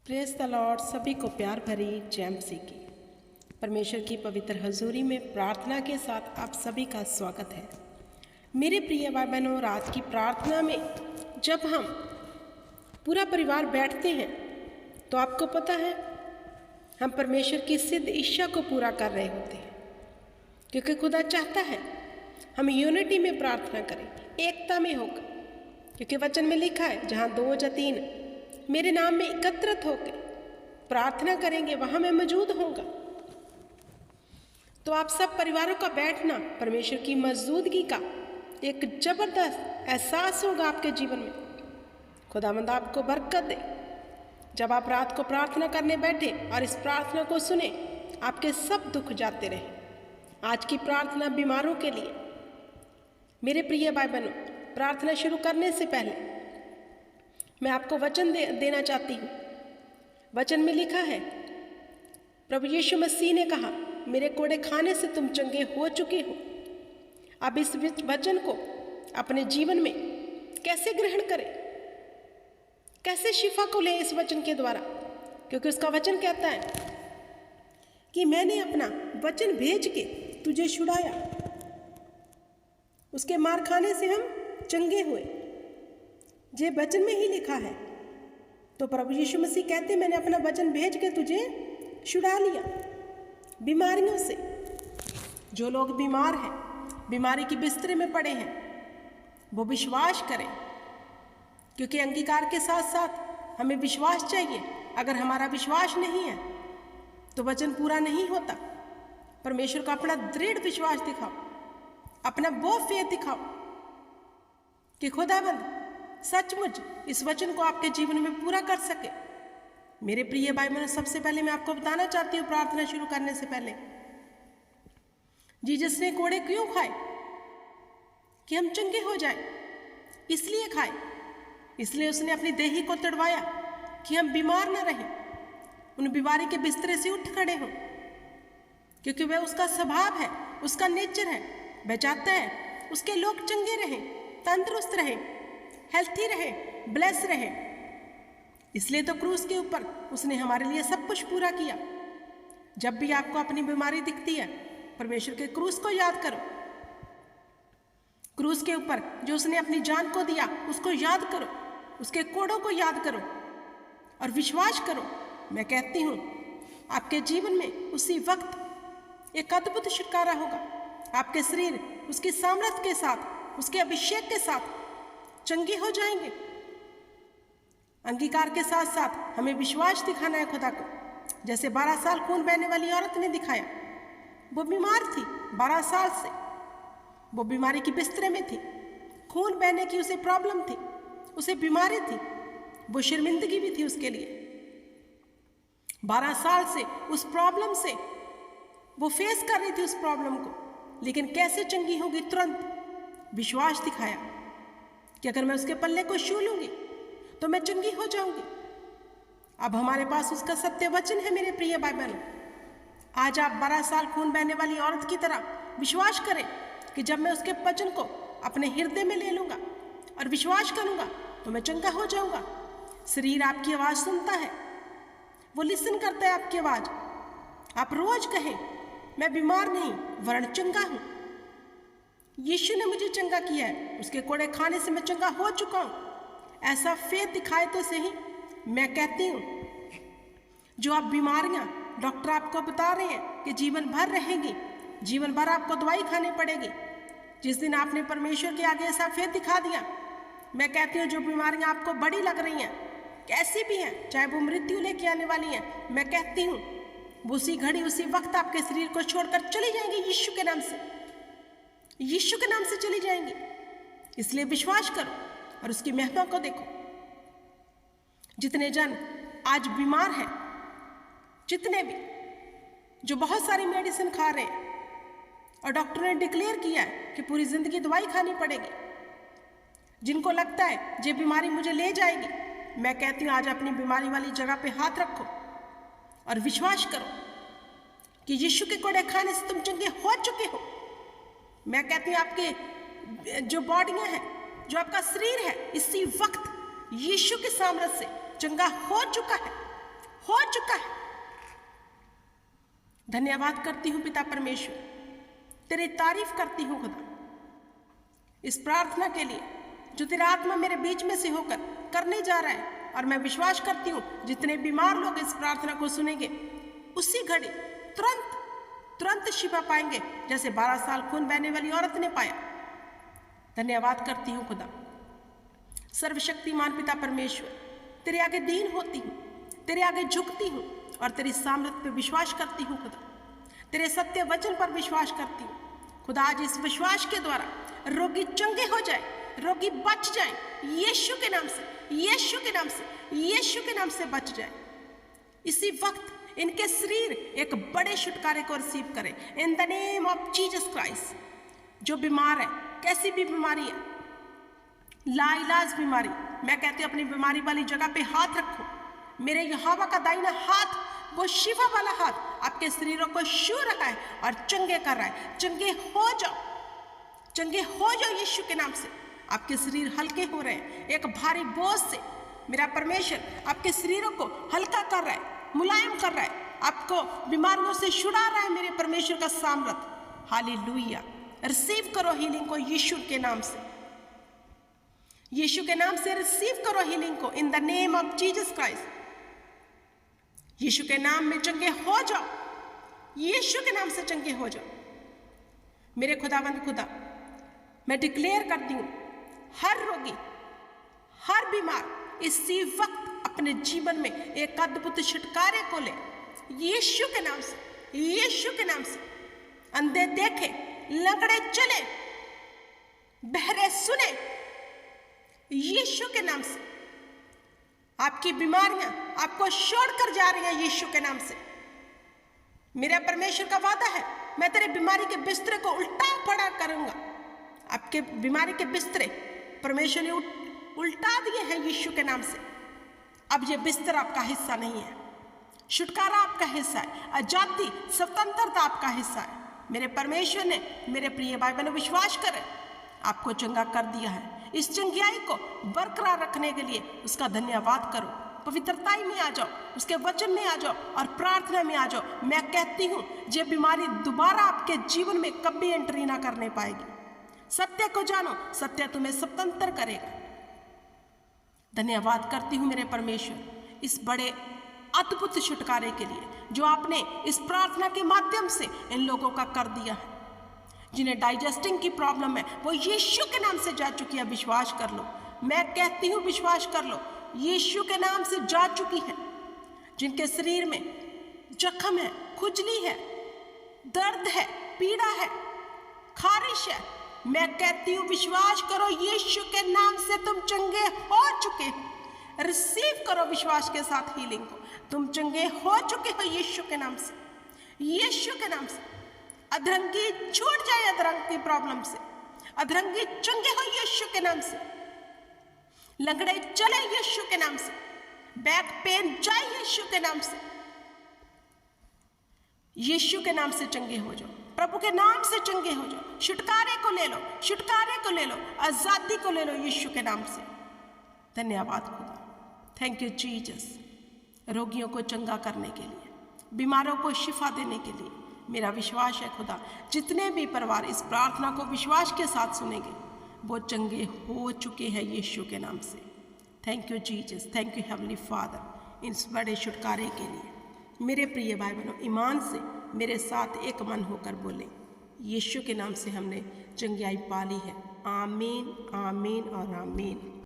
Praise the Lord. सभी को प्यार भरी जय मसीह की। परमेश्वर की पवित्र हजूरी में प्रार्थना के साथ आप सभी का स्वागत है। मेरे प्रिय भाई बहनों, रात की प्रार्थना में जब हम पूरा परिवार बैठते हैं तो आपको पता है हम परमेश्वर की सिद्ध इच्छा को पूरा कर रहे होते हैं, क्योंकि खुदा चाहता है हम यूनिटी में प्रार्थना करें, एकता में होकर, क्योंकि वचन में लिखा है जहाँ 2 या 3 मेरे नाम में एकत्रित होकर प्रार्थना करेंगे वहां मैं मौजूद होऊंगा। तो आप सब परिवारों का बैठना परमेश्वर की मौजूदगी का एक जबरदस्त एहसास होगा आपके जीवन में। खुदावंद आपको बरकत दे। जब आप रात को प्रार्थना करने बैठे और इस प्रार्थना को सुने, आपके सब दुख जाते रहे। आज की प्रार्थना बीमारों के लिए। मेरे प्रिय भाई बहनों, प्रार्थना शुरू करने से पहले मैं आपको वचन देना चाहती हूँ। वचन में लिखा है, प्रभु यीशु मसीह ने कहा, मेरे कोड़े खाने से तुम चंगे हो चुके हो। अब इस वचन को अपने जीवन में कैसे ग्रहण करें, कैसे शिफा को लें इस वचन के द्वारा, क्योंकि उसका वचन कहता है कि मैंने अपना वचन भेज के तुझे छुड़ाया। उसके मार खाने से हम चंगे हुए। ये वचन में ही लिखा है। तो प्रभु यीशु मसीह कहते, मैंने अपना वचन भेज के तुझे छुड़ा लिया बीमारियों से। जो लोग बीमार हैं, बीमारी की बिस्तरे में पड़े हैं, वो विश्वास करें, क्योंकि अंगीकार के साथ साथ हमें विश्वास चाहिए। अगर हमारा विश्वास नहीं है तो वचन पूरा नहीं होता। परमेश्वर का अपना दृढ़ विश्वास दिखाओ, अपना वो फेथ दिखाओ कि खुदाबंद सचमुच इस वचन को आपके जीवन में पूरा कर सके। मेरे प्रिय भाई बहनों, सबसे पहले मैं आपको बताना चाहती हूँ प्रार्थना शुरू करने से पहले, जीसस ने कोड़े क्यों खाए? कि हम चंगे हो जाए, इसलिए खाए। इसलिए उसने अपनी देही को तड़वाया कि हम बीमार ना रहें, उन बीमारी के बिस्तरे से उठ खड़े हों, क्योंकि वह उसका स्वभाव है, उसका नेचर है। वह चाहता है उसके लोग चंगे रहें, तंदुरुस्त रहें, हेल्थी रहे, ब्लेस रहे। इसलिए तो क्रूस के ऊपर उसने हमारे लिए सब कुछ पूरा किया। जब भी आपको अपनी बीमारी दिखती है, परमेश्वर के क्रूस को याद करो। क्रूस के ऊपर जो उसने अपनी जान को दिया, उसको याद करो, उसके कोड़ों को याद करो और विश्वास करो। मैं कहती हूँ आपके जीवन में उसी वक्त एक अद्भुत छुटकारा होगा। आपके शरीर उसकी सामर्थ्य के साथ, उसके अभिषेक के साथ चंगे हो जाएंगे। अंगीकार के साथ साथ हमें विश्वास दिखाना है खुदा को, जैसे 12 साल खून बहने वाली औरत ने दिखाया। वो बीमार थी 12 साल से, वो बीमारी की बिस्तरे में थी, खून बहने की उसे प्रॉब्लम थी, उसे बीमारी थी, वो शर्मिंदगी भी थी उसके लिए। 12 साल से उस प्रॉब्लम से वो फेस कर रही थी उस प्रॉब्लम को, लेकिन कैसे चंगी होगी? तुरंत विश्वास दिखाया कि अगर मैं उसके पल्ले को छू लूंगी तो मैं चंगी हो जाऊंगी। अब हमारे पास उसका सत्य वचन है। मेरे प्रिय भाई बहनों, आज आप 12 साल खून बहने वाली औरत की तरह विश्वास करें कि जब मैं उसके वचन को अपने हृदय में ले लूंगा और विश्वास करूंगा तो मैं चंगा हो जाऊंगा। शरीर आपकी आवाज़ सुनता है, वो लिसन करता है आपकी आवाज़। आप रोज कहें, मैं बीमार नहीं वरन चंगा हूं। यीशु ने मुझे चंगा किया है, उसके कोड़े खाने से मैं चंगा हो चुका हूं। ऐसा फेथ दिखाए तो सही। मैं कहती हूं, जो आप बीमारियां डॉक्टर आपको बता रहे हैं कि जीवन भर रहेगी, जीवन भर आपको दवाई खानी पड़ेगी, जिस दिन आपने परमेश्वर के आगे ऐसा फेथ दिखा दिया, मैं कहती हूँ जो बीमारियां आपको बड़ी लग रही हैं, कैसी भी हैं, चाहे वो मृत्यु लेके आने वाली हैं, मैं कहती हूँ वो उसी घड़ी उसी वक्त आपके शरीर को छोड़कर चली जाएंगी। यीशु के नाम से, यीशु के नाम से चली जाएंगी। इसलिए विश्वास करो और उसकी महिमा को देखो। जितने जन आज बीमार हैं, जितने भी जो बहुत सारी मेडिसिन खा रहे हैं और डॉक्टर ने डिक्लेयर किया है कि पूरी जिंदगी दवाई खानी पड़ेगी, जिनको लगता है ये बीमारी मुझे ले जाएगी, मैं कहती हूँ आज अपनी बीमारी वाली जगह पे हाथ रखो और विश्वास करो कि यीशु के कोड़े खाने से तुम चंगे हो चुके हो। मैं कहती हूँ आपके जो बॉडियां हैं, जो आपका शरीर है, इसी वक्त यीशु के सामर्थ्य से चंगा हो चुका है। चुका है। धन्यवाद करती हूँ पिता परमेश्वर, तेरी तारीफ करती हूँ खुदा इस प्रार्थना के लिए जो तेरा आत्मा मेरे बीच में से होकर करने जा रहा है। और मैं विश्वास करती हूँ जितने बीमार लोग इस प्रार्थना को सुनेंगे उसी घड़ी तुरंत शिफा पाएंगे, जैसे 12 साल खून बहने वाली औरत ने पाया। धन्यवाद करती हूँ खुदा, सर्वशक्तिमान पिता परमेश्वर, तेरे आगे दीन होती हूँ, तेरे आगे झुकती हूँ और तेरी सामर्थ पे विश्वास करती हूँ खुदा, तेरे सत्य वचन पर विश्वास करती हूँ खुदा। आज इस विश्वास के द्वारा रोगी चंगे हो जाए, रोगी बच जाए, यीशु के नाम से, यीशु के नाम से, यीशु के नाम से बच जाए। इसी वक्त इनके शरीर एक बड़े छुटकारे को रिसीव करे इन the name of Jesus Christ. जो बीमार है, कैसी भी बीमारी है, लाइलाज बीमारी, मैं कहती हूँ अपनी बीमारी वाली जगह पे हाथ रखो। मेरे यहोवा का दाहिना हाथ, वो शिफा वाला हाथ आपके शरीरों को छू रहा है और चंगे कर रहा है। चंगे हो जाओ, चंगे हो जाओ यीशु के नाम से। आपके शरीर हल्के हो रहे हैं, एक भारी बोझ से मेरा परमेश्वर आपके शरीरों को हल्का कर रहा है, मुलायम कर रहा है, आपको बीमारियों से छुड़ा रहा है मेरे परमेश्वर का सामर्थ। हालेलुया। रिसीव करो हीलिंग को यीशु के नाम से, यीशु के नाम से रिसीव करो हीलिंग को in the name of Jesus Christ. यीशु के नाम में चंगे हो जाओ, यीशु के नाम से चंगे हो जाओ। मेरे खुदावंद खुदा, मैं डिक्लेयर करती हूँ हर रोगी, हर बीमार इसी वक्त अपने जीवन में एक अद्भुत छुटकारे को ले यीशु के नाम से, यीशु के नाम से। अंधे देखे, लंगड़े चले, बहरे सुने यीशु के नाम से। आपकी बीमारियां आपको छोड़कर जा रही हैं यीशु के नाम से। मेरा परमेश्वर का वादा है, मैं तेरे बीमारी के बिस्तरे को उल्टा पड़ा करूंगा। आपके बीमारी के बिस्तरे परमेश्वर ने उल्टा दिए हैं यीशु के नाम से। अब ये बिस्तर आपका हिस्सा नहीं है, छुटकारा आपका हिस्सा है, आजादी, स्वतंत्रता आपका हिस्सा है। मेरे परमेश्वर ने, मेरे प्रिय भाई बहनों, विश्वास करें, आपको चंगा कर दिया है। इस चंगाई को बरकरार रखने के लिए उसका धन्यवाद करो। पवित्रताई में आ जाओ, उसके वचन में आ जाओ और प्रार्थना में आ जाओ। मैं कहती हूँ ये बीमारी दोबारा आपके जीवन में कभी एंट्री ना करने पाएगी। सत्य को जानो, सत्य तुम्हें स्वतंत्र करेगा। धन्यवाद करती हूँ मेरे परमेश्वर इस बड़े अद्भुत छुटकारे के लिए जो आपने इस प्रार्थना के माध्यम से इन लोगों का कर दिया है। जिन्हें डाइजेस्टिंग की प्रॉब्लम है वो यीशु के नाम से जा चुकी है, विश्वास कर लो। मैं कहती हूँ विश्वास कर लो, यीशु के नाम से जा चुकी है। जिनके शरीर में जख्म है, खुजली है, दर्द है, पीड़ा है, खारिश है, मैं कहती हूँ विश्वास करो, यीशु के नाम से तुम चंगे हो चुके हो। रिसीव करो विश्वास के साथ हीलिंग को। तुम चंगे हो चुके हो यीशु के नाम से, यीशु के नाम से। अधरंगी छूट जाए, अधरंग की प्रॉब्लम से, अधरंगी चंगे हो यीशु के नाम से। लंगड़े चले यीशु के नाम से, बैक पेन जाए यीशु के नाम से। यीशु के नाम से चंगे हो जाओ, प्रभु के नाम से चंगे हो जाओ। छुटकारे को ले लो, छुटकारे को ले लो, आजादी को ले लो यीशु के नाम से। धन्यवाद खुदा, थैंक यू जीसस। रोगियों को चंगा करने के लिए, बीमारों को शिफा देने के लिए मेरा विश्वास है खुदा, जितने भी परिवार इस प्रार्थना को विश्वास के साथ सुनेंगे वो चंगे हो चुके हैं यीशु के नाम से। Thank you Jesus, thank you heavenly father इस बड़े छुटकारे के लिए। मेरे प्रिय भाई बहनों, ईमान से मेरे साथ एक मन होकर बोले, यीशु के नाम से हमने चंगाई पा ली है। आमीन, आमीन और आमीन।